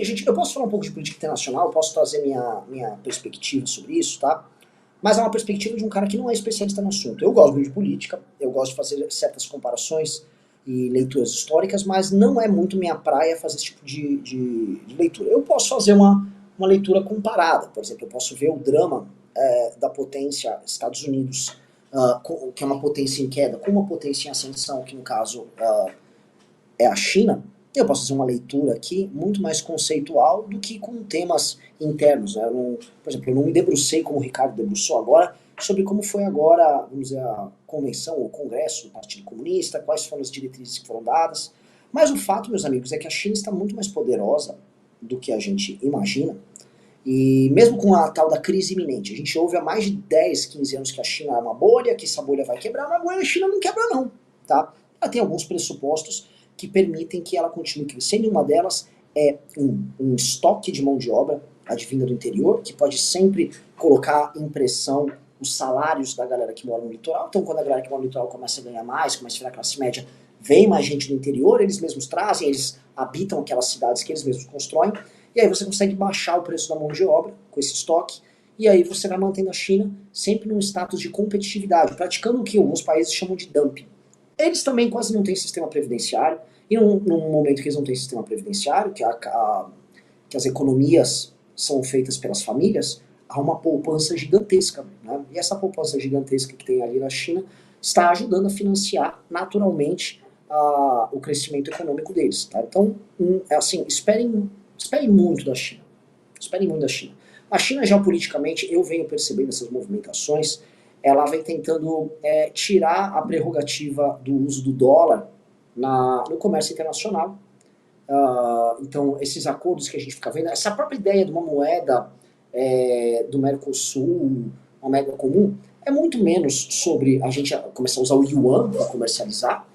assim, gente, eu posso falar um pouco de política internacional, eu posso trazer minha perspectiva sobre isso, tá? Mas é uma perspectiva de um cara que não é especialista no assunto. Eu gosto muito de política, eu gosto de fazer certas comparações e leituras históricas, mas não é muito minha praia fazer esse tipo de leitura. Eu posso fazer uma leitura comparada, por exemplo, eu posso ver o drama da potência Estados Unidos, que é uma potência em queda, com uma potência em ascensão, que no caso é a China. Eu posso fazer uma leitura aqui muito mais conceitual do que com temas internos. Né? Por exemplo, eu não me debrucei, como o Ricardo debruçou agora, sobre como foi agora, vamos dizer, a convenção, o congresso do Partido Comunista, quais foram as diretrizes que foram dadas. Mas o fato, meus amigos, é que a China está muito mais poderosa do que a gente imagina. E mesmo com a tal da crise iminente, a gente ouve há mais de 10, 15 anos que a China é uma bolha, que essa bolha vai quebrar, mas a China não quebra não, tá? Ela tem alguns pressupostos que permitem que ela continue crescendo, e uma delas é um estoque de mão de obra advinda do interior, que pode sempre colocar em pressão os salários da galera que mora no litoral. Então, quando a galera que mora no litoral começa a ganhar mais, começa a virar classe média, vem mais gente do interior, eles mesmos trazem, eles habitam aquelas cidades que eles mesmos constroem, e aí você consegue baixar o preço da mão de obra com esse estoque, e aí você vai mantendo a China sempre num status de competitividade, praticando o que alguns países chamam de dumping. Eles também quase não têm sistema previdenciário, e num momento que eles não têm sistema previdenciário, que as economias são feitas pelas famílias, há uma poupança gigantesca. Né? E essa poupança gigantesca que tem ali na China está ajudando a financiar naturalmente o crescimento econômico deles. Tá? Então, assim, esperem muito da China. Esperem muito da China. A China, geopoliticamente, eu venho percebendo essas movimentações, ela vem tentando tirar a prerrogativa do uso do dólar no comércio internacional. Então, esses acordos que a gente fica vendo, essa própria ideia de uma moeda do Mercosul, uma moeda comum, é muito menos sobre a gente começar a usar o yuan para comercializar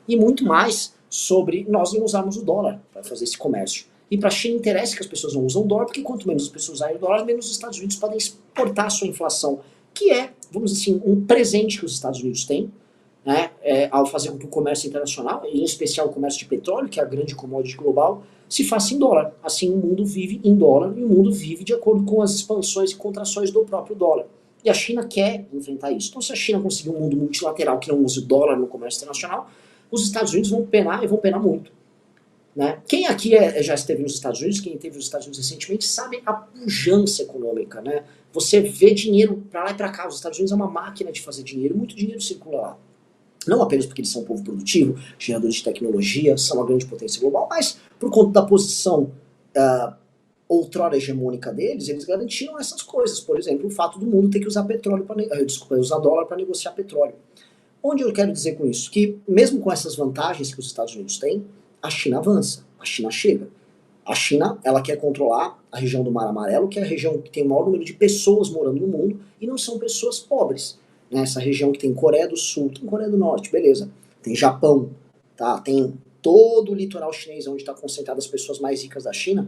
e muito mais sobre nós não usarmos o dólar para fazer esse comércio. E para a China interessa que as pessoas não usam o dólar, porque quanto menos as pessoas usarem o dólar, menos os Estados Unidos podem exportar a sua inflação, que é, vamos dizer assim, um presente que os Estados Unidos têm, né, ao fazer com que o comércio internacional, em especial o comércio de petróleo, que é a grande commodity global, se faça em dólar. Assim o mundo vive em dólar e o mundo vive de acordo com as expansões e contrações do próprio dólar. E a China quer enfrentar isso. Então, se a China conseguir um mundo multilateral que não use o dólar no comércio internacional, os Estados Unidos vão penar e vão penar muito. Né? Quem aqui já esteve nos Estados Unidos, quem esteve nos Estados Unidos recentemente, sabe a pujança econômica. Né? Você vê dinheiro para lá e para cá. Os Estados Unidos é uma máquina de fazer dinheiro, muito dinheiro circula lá. Não apenas porque eles são um povo produtivo, geradores de tecnologia, são uma grande potência global, mas por conta da posição outrora hegemônica deles, eles garantiram essas coisas. Por exemplo, o fato do mundo ter que usar petróleo usar dólar para negociar petróleo. Onde eu quero dizer com isso? Que mesmo com essas vantagens que os Estados Unidos têm, a China avança, a China chega. A China, ela quer controlar a região do Mar Amarelo, que é a região que tem o maior número de pessoas morando no mundo, e não são pessoas pobres. Nessa região que tem Coreia do Sul, tem Coreia do Norte, beleza. Tem Japão, tá? Tem todo o litoral chinês, onde está concentrado as pessoas mais ricas da China.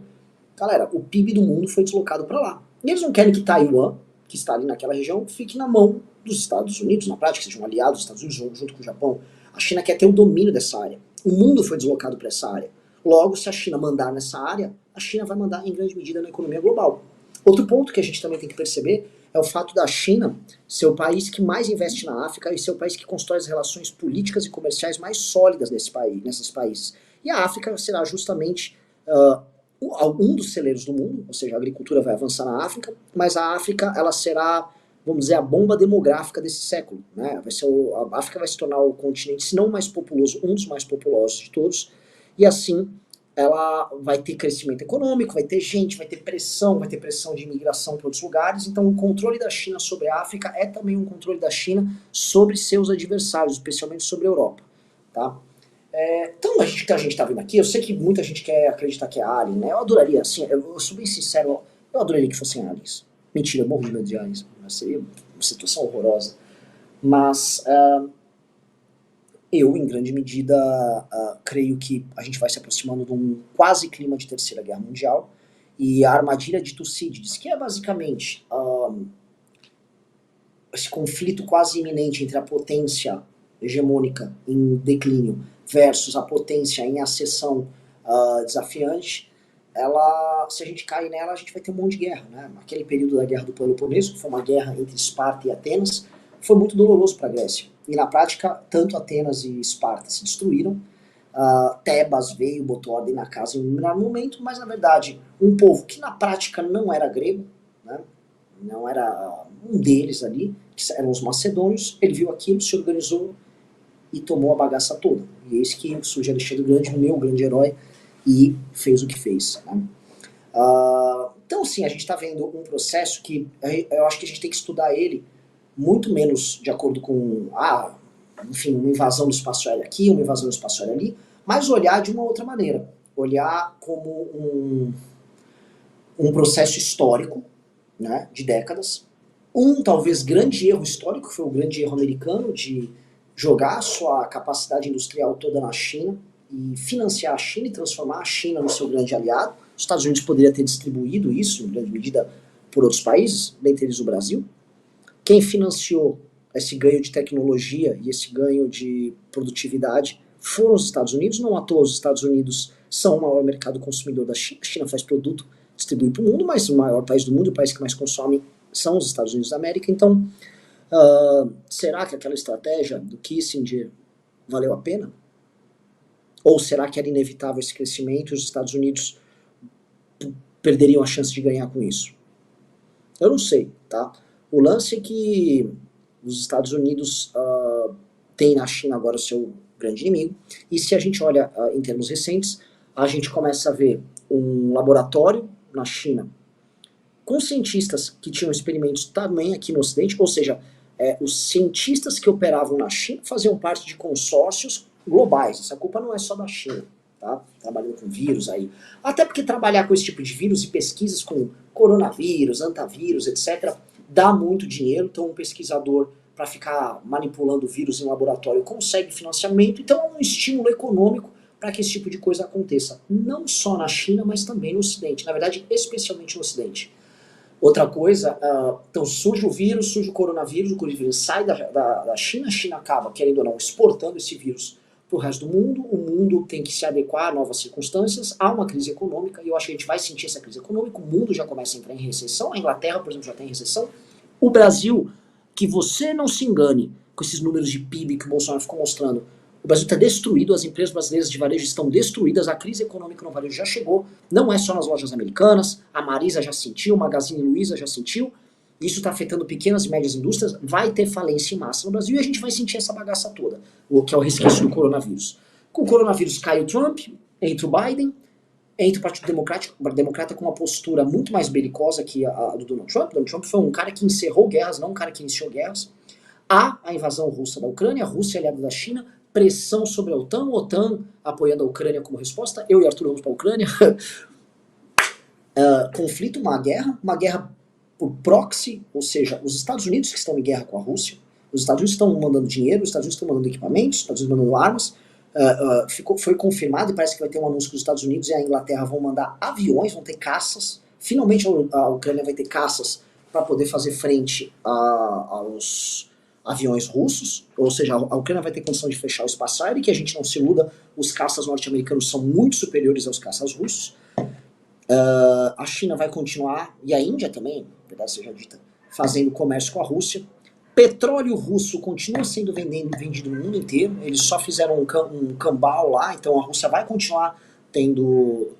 Galera, o PIB do mundo foi deslocado para lá. E eles não querem que Taiwan, que está ali naquela região, fique na mão dos Estados Unidos, na prática, sejam aliados dos Estados Unidos junto com o Japão. A China quer ter o domínio dessa área. O mundo foi deslocado para essa área. Logo, se a China mandar nessa área, a China vai mandar em grande medida na economia global. Outro ponto que a gente também tem que perceber é o fato da China ser o país que mais investe na África e ser o país que constrói as relações políticas e comerciais mais sólidas nesses países. E a África será justamente um dos celeiros do mundo, ou seja, a agricultura vai avançar na África, mas a África ela será, vamos dizer, a bomba demográfica desse século. Né? A África vai se tornar o continente, se não o mais populoso, um dos mais populosos de todos, e assim ela vai ter crescimento econômico, vai ter gente, vai ter pressão de imigração para outros lugares. Então o controle da China sobre a África é também um controle da China sobre seus adversários, especialmente sobre a Europa. Tá? Então a gente tá vendo aqui, eu sei que muita gente quer acreditar que é alien, né? Eu adoraria, assim, eu sou bem sincero, eu adoraria que fossem aliens. Mentira, eu morro de medo de aliens. Seria uma situação horrorosa. Mas eu, em grande medida, creio que a gente vai se aproximando de um quase clima de Terceira Guerra Mundial. E a armadilha de Tucídides, que é basicamente esse conflito quase iminente entre a potência hegemônica em declínio versus a potência em ascensão desafiante, se a gente cair nela, a gente vai ter um monte de guerra, né? Aquele período da Guerra do Peloponeso, que foi uma guerra entre Esparta e Atenas, foi muito doloroso para a Grécia. E na prática, tanto Atenas e Esparta se destruíram, Tebas veio, botou ordem na casa em um determinado momento, mas na verdade, um povo que na prática não era grego, né? Não era um deles ali, que eram os macedônios, ele viu aquilo, se organizou e tomou a bagaça toda. E eis que surge Alexandre o Grande, meu grande herói, e fez o que fez. Né? Então, sim, a gente está vendo um processo que eu acho que a gente tem que estudar ele muito menos de acordo com, enfim, uma invasão do espaço aéreo aqui, uma invasão do espaço aéreo ali, mas olhar de uma outra maneira. Olhar como um processo histórico, né, de décadas. Talvez grande erro histórico, que foi o grande erro americano de jogar sua capacidade industrial toda na China e financiar a China e transformar a China no seu grande aliado. Os Estados Unidos poderiam ter distribuído isso, em grande medida, por outros países, dentre eles o Brasil. Quem financiou esse ganho de tecnologia e esse ganho de produtividade foram os Estados Unidos. Não à toa os Estados Unidos são o maior mercado consumidor da China. A China faz produto, distribui para o mundo, mas o maior país do mundo, o país que mais consome, são os Estados Unidos da América. Então, será que aquela estratégia do Kissinger valeu a pena? Ou será que era inevitável esse crescimento e os Estados Unidos perderiam a chance de ganhar com isso? Eu não sei, tá? O lance é que os Estados Unidos têm na China agora o seu grande inimigo, e se a gente olha em termos recentes, a gente começa a ver um laboratório na China com cientistas que tinham experimentos também aqui no Ocidente, ou seja, os cientistas que operavam na China faziam parte de consórcios globais. Essa culpa não é só da China, tá? Trabalhando com vírus aí. Até porque trabalhar com esse tipo de vírus e pesquisas com coronavírus, antavírus, etc., dá muito dinheiro. Então um pesquisador, para ficar manipulando vírus em laboratório, consegue financiamento. Então é um estímulo econômico para que esse tipo de coisa aconteça. Não só na China, mas também no Ocidente. Na verdade, especialmente no Ocidente. Outra coisa, então surge o vírus, surge o coronavírus sai da China, a China acaba, querendo ou não, exportando esse vírus para o resto do mundo, o mundo tem que se adequar a novas circunstâncias, há uma crise econômica, e eu acho que a gente vai sentir essa crise econômica, o mundo já começa a entrar em recessão, a Inglaterra, por exemplo, já tem recessão, o Brasil, que você não se engane com esses números de PIB que o Bolsonaro ficou mostrando, o Brasil está destruído, as empresas brasileiras de varejo estão destruídas, a crise econômica no varejo já chegou, não é só nas lojas americanas, a Marisa já sentiu, o Magazine Luiza já sentiu, isso está afetando pequenas e médias indústrias, vai ter falência em massa no Brasil e a gente vai sentir essa bagaça toda, o que é o resquício do coronavírus. Com o coronavírus cai o Trump, entra o Biden, entra o Partido Democrata com uma postura muito mais belicosa que a do Donald Trump. Donald Trump foi um cara que encerrou guerras, não um cara que iniciou guerras. Há a invasão russa da Ucrânia, a Rússia é aliada da China, pressão sobre a OTAN apoiando a Ucrânia como resposta, eu e Arthur vamos para a Ucrânia, conflito, uma guerra por proxy, ou seja, os Estados Unidos que estão em guerra com a Rússia, os Estados Unidos estão mandando dinheiro, os Estados Unidos estão mandando equipamentos, os Estados Unidos mandando armas, foi confirmado e parece que vai ter um anúncio que os Estados Unidos e a Inglaterra vão mandar aviões, vão ter caças, finalmente a Ucrânia vai ter caças para poder fazer frente aos aviões russos, ou seja, a Ucrânia vai ter condição de fechar o espaço aéreo, e que a gente não se iluda, os caças norte-americanos são muito superiores aos caças russos. A China vai continuar, e a Índia também, verdade seja dita, fazendo comércio com a Rússia. Petróleo russo continua sendo vendido no mundo inteiro, eles só fizeram um cambal lá, então a Rússia vai continuar tendo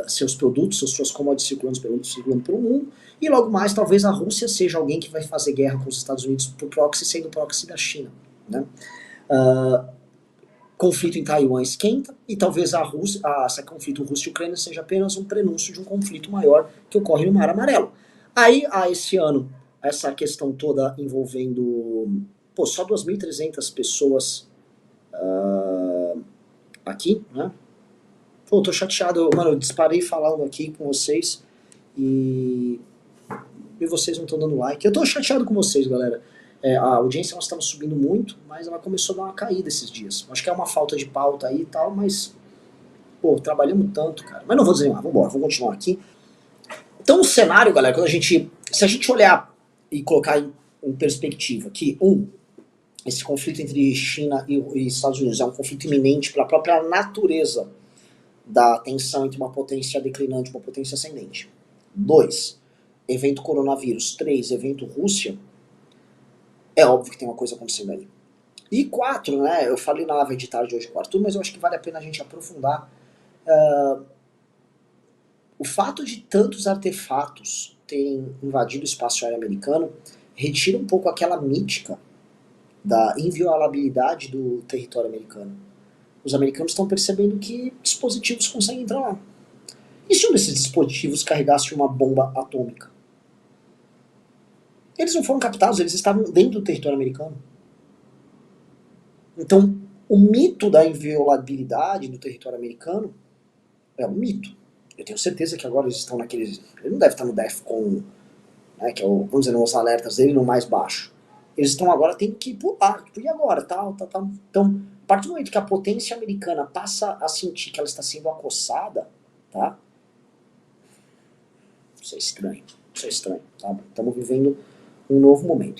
seus produtos, suas commodities circulando pelo mundo, e logo mais talvez a Rússia seja alguém que vai fazer guerra com os Estados Unidos por proxy, sendo proxy da China. Né? Conflito em Taiwan esquenta, e talvez esse conflito Rússia-Ucrânia seja apenas um prenúncio de um conflito maior que ocorre no Mar Amarelo. Aí, esse ano, essa questão toda envolvendo só 2.300 pessoas aqui, né? Tô chateado, mano, eu disparei falando aqui com vocês e vocês não estão dando like. Eu tô chateado com vocês, galera. A audiência nós estamos subindo muito, mas ela começou a dar uma caída esses dias. Acho que é uma falta de pauta aí e tal, mas trabalhamos tanto, cara. Mas não vou dizer mais, vamos continuar aqui. Então o cenário, galera, se a gente olhar e colocar em perspectiva que, esse conflito entre China e Estados Unidos é um conflito iminente pela própria natureza da tensão entre uma potência declinante e uma potência ascendente. 2, evento coronavírus. 3, evento Rússia. É óbvio que tem uma coisa acontecendo aí. E 4, né, eu falei na live de tarde hoje com o Arthur, mas eu acho que vale a pena a gente aprofundar. O fato de tantos artefatos terem invadido o espaço aéreo americano retira um pouco aquela mítica da inviolabilidade do território americano. Os americanos estão percebendo que dispositivos conseguem entrar lá. E se um desses dispositivos carregasse uma bomba atômica? Eles não foram captados, eles estavam dentro do território americano. Então, o mito da inviolabilidade do território americano é um mito. Eu tenho certeza que agora eles estão naqueles... Ele não deve estar no DEFCON, né, que é o, vamos dizer, os alertas dele no mais baixo. Eles estão agora tendo que pular, tipo, e agora? Tal. Então, a partir do momento que a potência americana passa a sentir que ela está sendo acossada, tá? Isso é estranho, tá? Estamos vivendo um novo momento.